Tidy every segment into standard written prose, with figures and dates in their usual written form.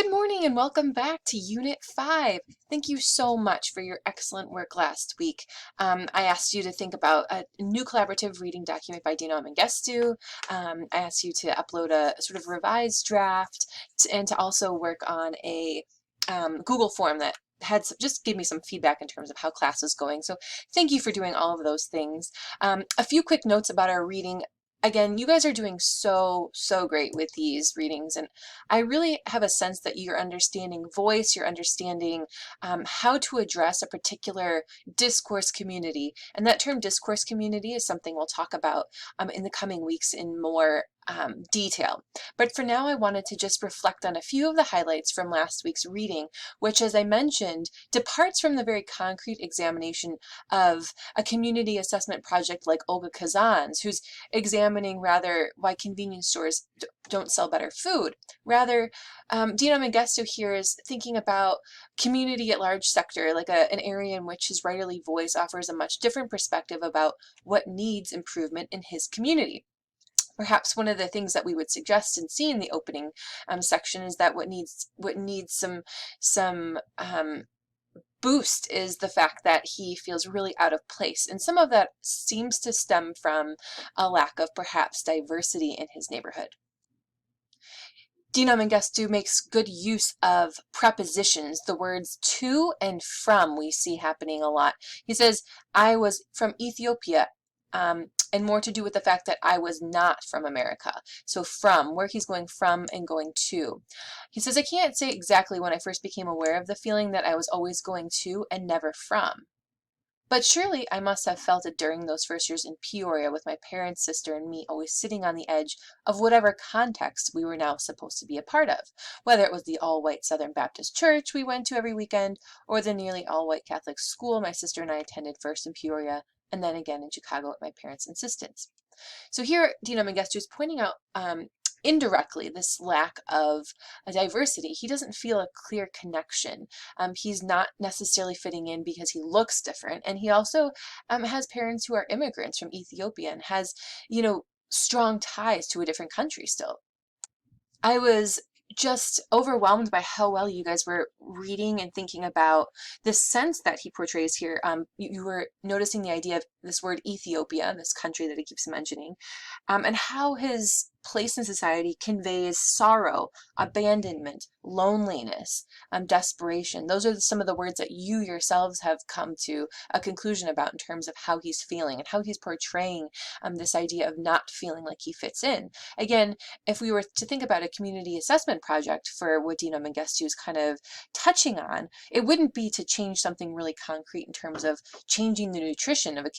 Good morning and welcome back to Unit 5. Thank you so much for your excellent work last week. I asked you to think about a new collaborative reading document by Dino Mengestu. I asked you to upload a sort of revised draft and to also work on a Google form that just gave me some feedback in terms of how class was going. So thank you for doing all of those things. A few quick notes about our reading. Again, you guys are doing so great with these readings, and I really have a sense that you're understanding voice, you're understanding how to address a particular discourse community. And that term discourse community is something we'll talk about in the coming weeks in more detail. But for now, I wanted to just reflect on a few of the highlights from last week's reading, which, as I mentioned, departs from the very concrete examination of a community assessment project like Olga Kazan's, who's examining rather why convenience stores don't sell better food. Rather, Dino Mengestu here is thinking about community at large sector, like an area in which his writerly voice offers a much different perspective about what needs improvement in his community. Perhaps one of the things that we would suggest and see in the opening section is that what needs some boost is the fact that he feels really out of place. And some of that seems to stem from a lack of perhaps diversity in his neighborhood. Dino Mengestu makes good use of prepositions, the words to and from we see happening a lot. He says, I was from Ethiopia, and more to do with the fact that I was not from America. So from, where he's going from and going to. He says, I can't say exactly when I first became aware of the feeling that I was always going to and never from. But surely I must have felt it during those first years in Peoria with my parents, sister, and me always sitting on the edge of whatever context we were now supposed to be a part of, whether it was the all-white Southern Baptist church we went to every weekend, or the nearly all-white Catholic school my sister and I attended first in Peoria, and then again in Chicago at my parents' insistence. So here, Dino Mengestu is pointing out indirectly this lack of a diversity. He doesn't feel a clear connection. He's not necessarily fitting in because he looks different, and he also has parents who are immigrants from Ethiopia and has, strong ties to a different country still. I was just overwhelmed by how well you guys were reading and thinking about the sense that he portrays here. You were noticing the idea of this word Ethiopia, this country that he keeps mentioning, and how his place in society conveys sorrow, abandonment, loneliness, desperation. Those are some of the words that you yourselves have come to a conclusion about in terms of how he's feeling and how he's portraying this idea of not feeling like he fits in. Again, if we were to think about a community assessment project for what Dino Mengestu is kind of touching on, it wouldn't be to change something really concrete in terms of changing the nutrition of a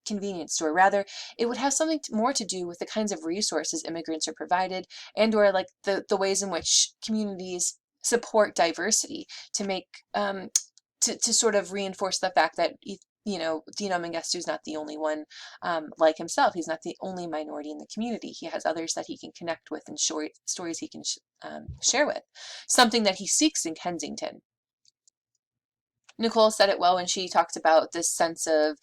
convenience store. Rather, it would have something more to do with the kinds of resources immigrants are provided, and or like the ways in which communities support diversity to make to sort of reinforce the fact that Dino Mengestu is not the only one like himself. He's not the only minority in the community. He has others that he can connect with and stories he can share with, something that he seeks in Kensington. Nicole said it well when she talked about this sense of,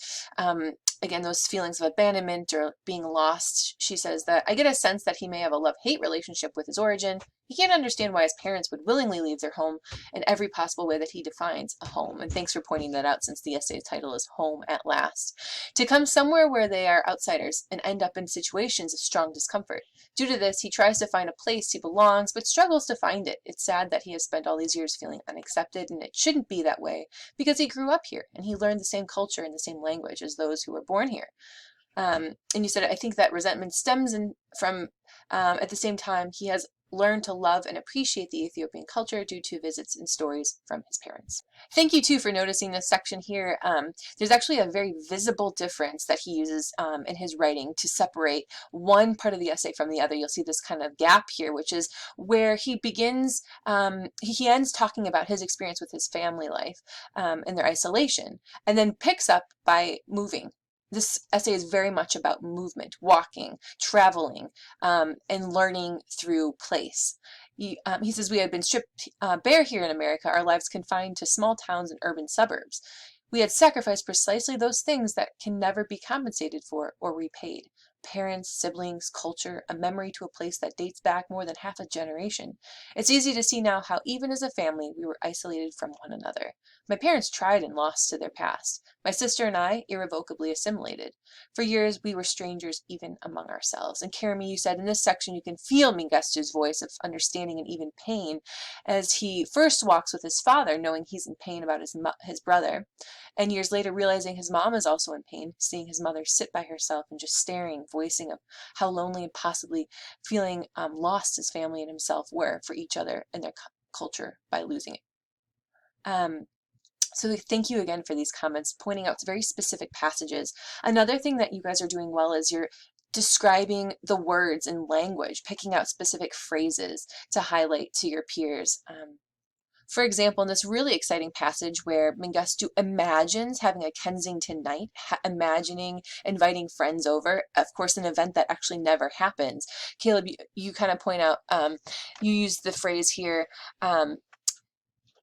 again, those feelings of abandonment or being lost. She says that, I get a sense that he may have a love-hate relationship with his origin. He can't understand why his parents would willingly leave their home in every possible way that he defines a home. And thanks for pointing that out, since the essay's title is Home at Last. To come somewhere where they are outsiders and end up in situations of strong discomfort. Due to this, he tries to find a place he belongs, but struggles to find it. It's sad that he has spent all these years feeling unaccepted, and it shouldn't be that way, because he grew up here and he learned the same culture and the same language as those who were born here. And you said, I think that resentment stems from, at the same time, he has learned to love and appreciate the Ethiopian culture due to visits and stories from his parents. Thank you too for noticing this section here. There's actually a very visible difference that he uses in his writing to separate one part of the essay from the other. You'll see this kind of gap here, which is where he begins, he ends talking about his experience with his family life and their isolation, and then picks up by moving. This essay is very much about movement, walking, traveling, and learning through place. He says, we had been stripped bare here in America, our lives confined to small towns and urban suburbs. We had sacrificed precisely those things that can never be compensated for or repaid. parents, siblings, culture, a memory to a place that dates back more than half a generation. It's easy to see now how even as a family we were isolated from one another. My parents tried and lost to their past. My sister and I irrevocably assimilated. For years we were strangers even among ourselves. And Karami, you said in this section you can feel Mengistu's voice of understanding and even pain as he first walks with his father, knowing he's in pain about his brother, and years later realizing his mom is also in pain, seeing his mother sit by herself and just staring, voicing of how lonely and possibly feeling lost his family and himself were for each other and their culture by losing it. So thank you again for these comments, pointing out very specific passages. Another thing that you guys are doing well is you're describing the words in language, picking out specific phrases to highlight to your peers. For example, in this really exciting passage where Mengistu imagines having a Kensington night, imagining inviting friends over, of course, an event that actually never happens. Caleb, you kind of point out, you use the phrase here,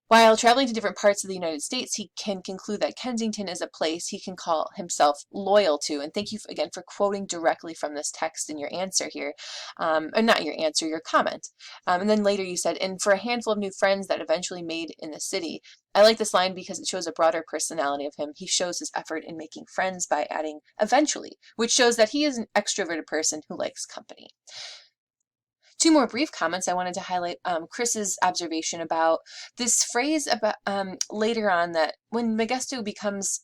while traveling to different parts of the United States, he can conclude that Kensington is a place he can call himself loyal to. And thank you again for quoting directly from this text in your answer here. Or not your answer, your comment. And then later you said, and for a handful of new friends that eventually made in the city. I like this line because it shows a broader personality of him. He shows his effort in making friends by adding eventually, which shows that he is an extroverted person who likes company. Two more brief comments I wanted to highlight. Chris's observation about this phrase about later on, that when Mengistu becomes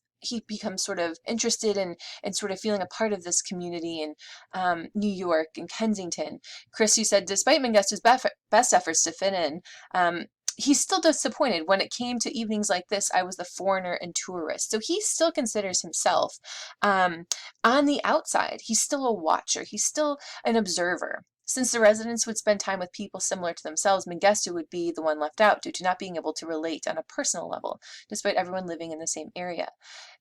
sort of interested in and sort of feeling a part of this community in New York and Kensington. Chris, you said, despite Mengistu's best efforts to fit in, he's still disappointed. When it came to evenings like this, I was the foreigner and tourist. So he still considers himself on the outside. He's still a watcher. He's still an observer. Since the residents would spend time with people similar to themselves, Mengistu would be the one left out due to not being able to relate on a personal level, despite everyone living in the same area.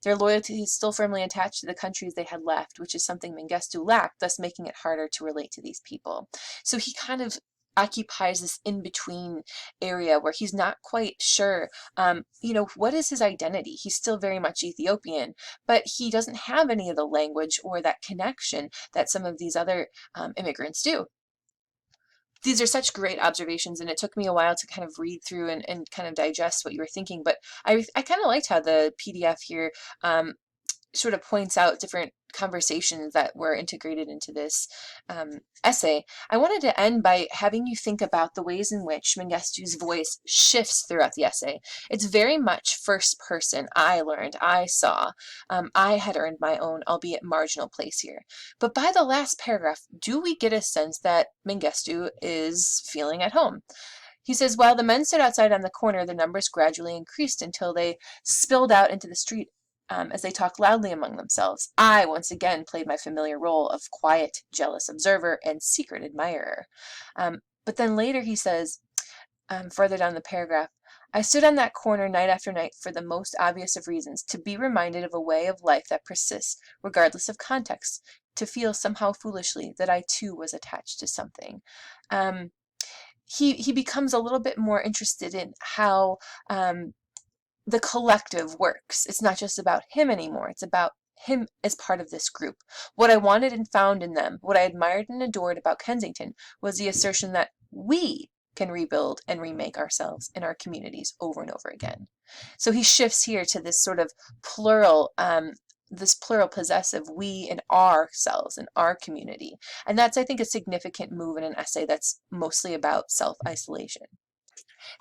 Their loyalty is still firmly attached to the countries they had left, which is something Mengistu lacked, thus making it harder to relate to these people. So he kind of occupies this in-between area where he's not quite sure, what is his identity? He's still very much Ethiopian, but he doesn't have any of the language or that connection that some of these other immigrants do. These are such great observations, and it took me a while to kind of read through and kind of digest what you were thinking, but I kind of liked how the PDF here sort of points out different conversations that were integrated into this essay. I wanted to end by having you think about the ways in which Mengistu's voice shifts throughout the essay. It's very much first person. I learned, I saw, I had earned my own, albeit marginal place here. But by the last paragraph, do we get a sense that Mengistu is feeling at home? He says, while the men stood outside on the corner, the numbers gradually increased until they spilled out into the street as they talked loudly among themselves. I once again played my familiar role of quiet, jealous observer and secret admirer. But then later he says, further down the paragraph, I stood on that corner night after night for the most obvious of reasons, to be reminded of a way of life that persists, regardless of context, to feel somehow foolishly that I too was attached to something. He becomes a little bit more interested in how the collective works. It's not just about him anymore. It's about him as part of this group. What I wanted and found in them, what I admired and adored about Kensington, was the assertion that we can rebuild and remake ourselves in our communities over and over again. So he shifts here to this sort of plural, this plural possessive we and ourselves and our community. And that's, I think, a significant move in an essay that's mostly about self-isolation.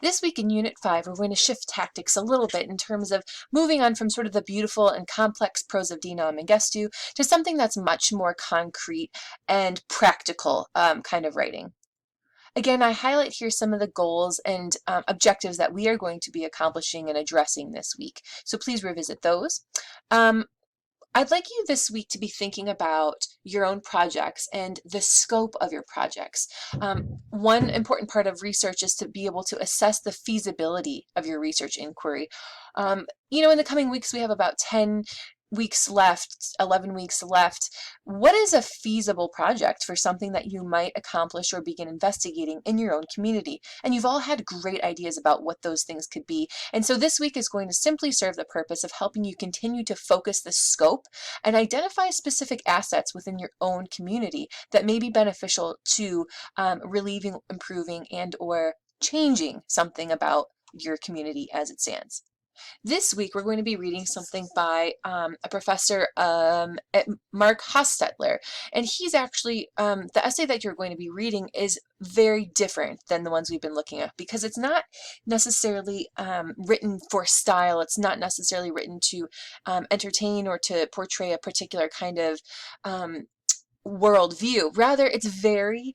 This week in Unit 5, we're going to shift tactics a little bit in terms of moving on from sort of the beautiful and complex prose of Dina Mengistu to something that's much more concrete and practical kind of writing. Again, I highlight here some of the goals and objectives that we are going to be accomplishing and addressing this week. So please revisit those. I'd like you this week to be thinking about your own projects and the scope of your projects. One important part of research is to be able to assess the feasibility of your research inquiry. In the coming weeks, we have about 10 weeks left, 11 weeks left, what is a feasible project for something that you might accomplish or begin investigating in your own community? And you've all had great ideas about what those things could be. And so this week is going to simply serve the purpose of helping you continue to focus the scope and identify specific assets within your own community that may be beneficial to relieving, improving, and or changing something about your community as it stands. This week, we're going to be reading something by a professor, Mark Hostetler, and he's actually, the essay that you're going to be reading is very different than the ones we've been looking at because it's not necessarily written for style. It's not necessarily written to entertain or to portray a particular kind of worldview. Rather, it's very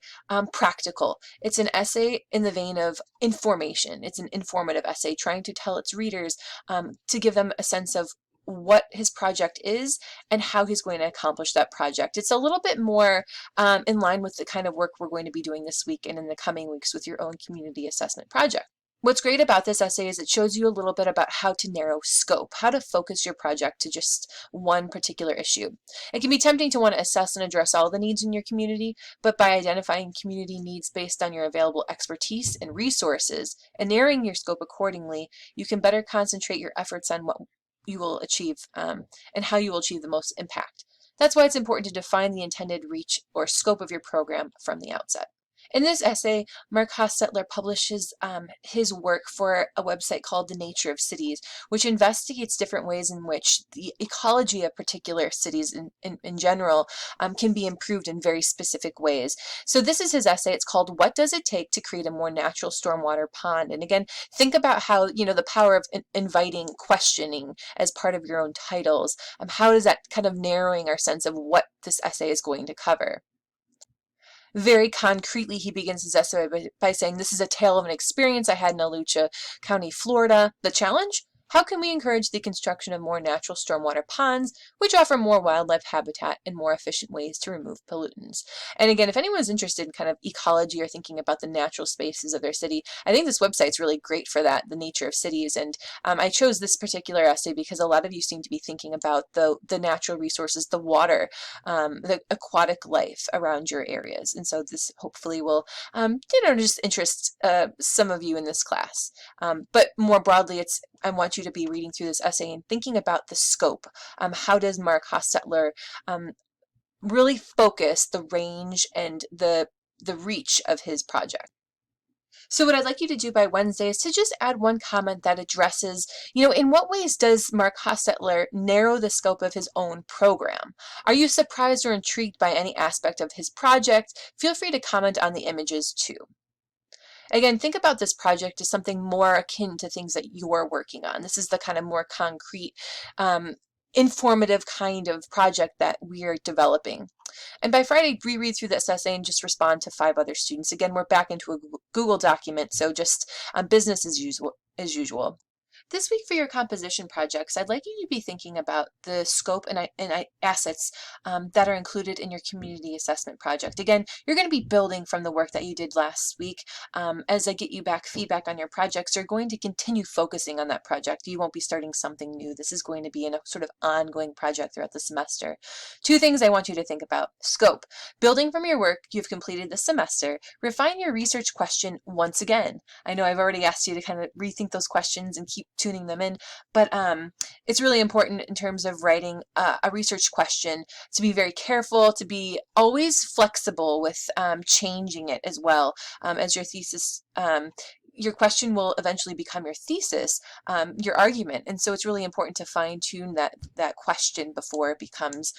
practical. It's an essay in the vein of information. It's an informative essay trying to tell its readers, to give them a sense of what his project is and how he's going to accomplish that project. It's a little bit more in line with the kind of work we're going to be doing this week and in the coming weeks with your own community assessment project. What's great about this essay is it shows you a little bit about how to narrow scope, how to focus your project to just one particular issue. It can be tempting to want to assess and address all the needs in your community, but by identifying community needs based on your available expertise and resources and narrowing your scope accordingly, you can better concentrate your efforts on what you will achieve and how you will achieve the most impact. That's why it's important to define the intended reach or scope of your program from the outset. In this essay, Mark Hostetler publishes his work for a website called The Nature of Cities, which investigates different ways in which the ecology of particular cities in general can be improved in very specific ways. So this is his essay. It's called What Does It Take to Create a More Natural Stormwater Pond? And again, think about how, the power of inviting questioning as part of your own titles. How is that kind of narrowing our sense of what this essay is going to cover? Very concretely, he begins his essay by saying, "This is a tale of an experience I had in Alachua County, Florida. The challenge? How can we encourage the construction of more natural stormwater ponds, which offer more wildlife habitat and more efficient ways to remove pollutants?" And again, if anyone's interested in kind of ecology or thinking about the natural spaces of their city, I think this website's really great for that, The Nature of Cities. And I chose this particular essay because a lot of you seem to be thinking about the natural resources, the water, the aquatic life around your areas. And so this hopefully will, just interest some of you in this class. But more broadly, I want you to be reading through this essay and thinking about the scope. How does Mark Hostetler really focus the range and the reach of his project? So what I'd like you to do by Wednesday is to just add one comment that addresses, in what ways does Mark Hostetler narrow the scope of his own program? Are you surprised or intrigued by any aspect of his project? Feel free to comment on the images too. Again, think about this project as something more akin to things that you're working on. This is the kind of more concrete, informative kind of project that we are developing. And by Friday, reread through this essay and just respond to 5 other students. Again, we're back into a Google document, so just business as usual. This week for your composition projects, I'd like you to be thinking about the scope and assets that are included in your community assessment project. Again, you're going to be building from the work that you did last week. As I get you back feedback on your projects, you're going to continue focusing on that project. You won't be starting something new. This is going to be a sort of ongoing project throughout the semester. 2 things I want you to think about. Scope. Building from your work you've completed this semester, refine your research question once again. I know I've already asked you to kind of rethink those questions and keep tuning them in, but it's really important in terms of writing a research question to be very careful, to be always flexible with changing it as well as your thesis. Your question will eventually become your thesis, your argument, and so it's really important to fine-tune that question before it becomes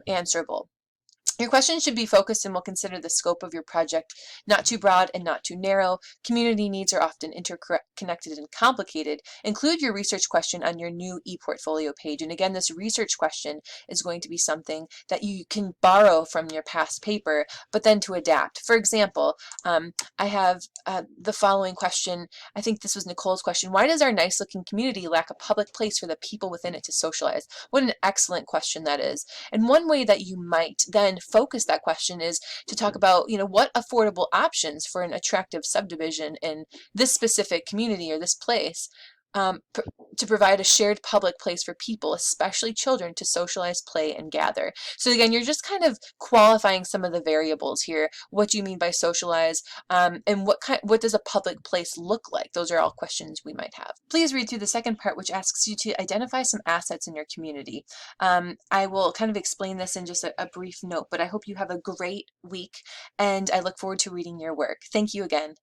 answerable. Your questions should be focused and will consider the scope of your project, not too broad and not too narrow. Community needs are often interconnected and complicated. Include your research question on your new ePortfolio page. And again, this research question is going to be something that you can borrow from your past paper, but then to adapt. For example, I have the following question. I think this was Nicole's question. Why does our nice looking community lack a public place for the people within it to socialize? What an excellent question that is. And one way that you might then focus that question is to talk about, what affordable options for an attractive subdivision in this specific community or this place to provide a shared public place for people, especially children, to socialize, play, and gather. So again, you're just kind of qualifying some of the variables here. What do you mean by socialize? And what does a public place look like? Those are all questions we might have. Please read through the second part, which asks you to identify some assets in your community. I will kind of explain this in just a brief note, but I hope you have a great week, and I look forward to reading your work. Thank you again.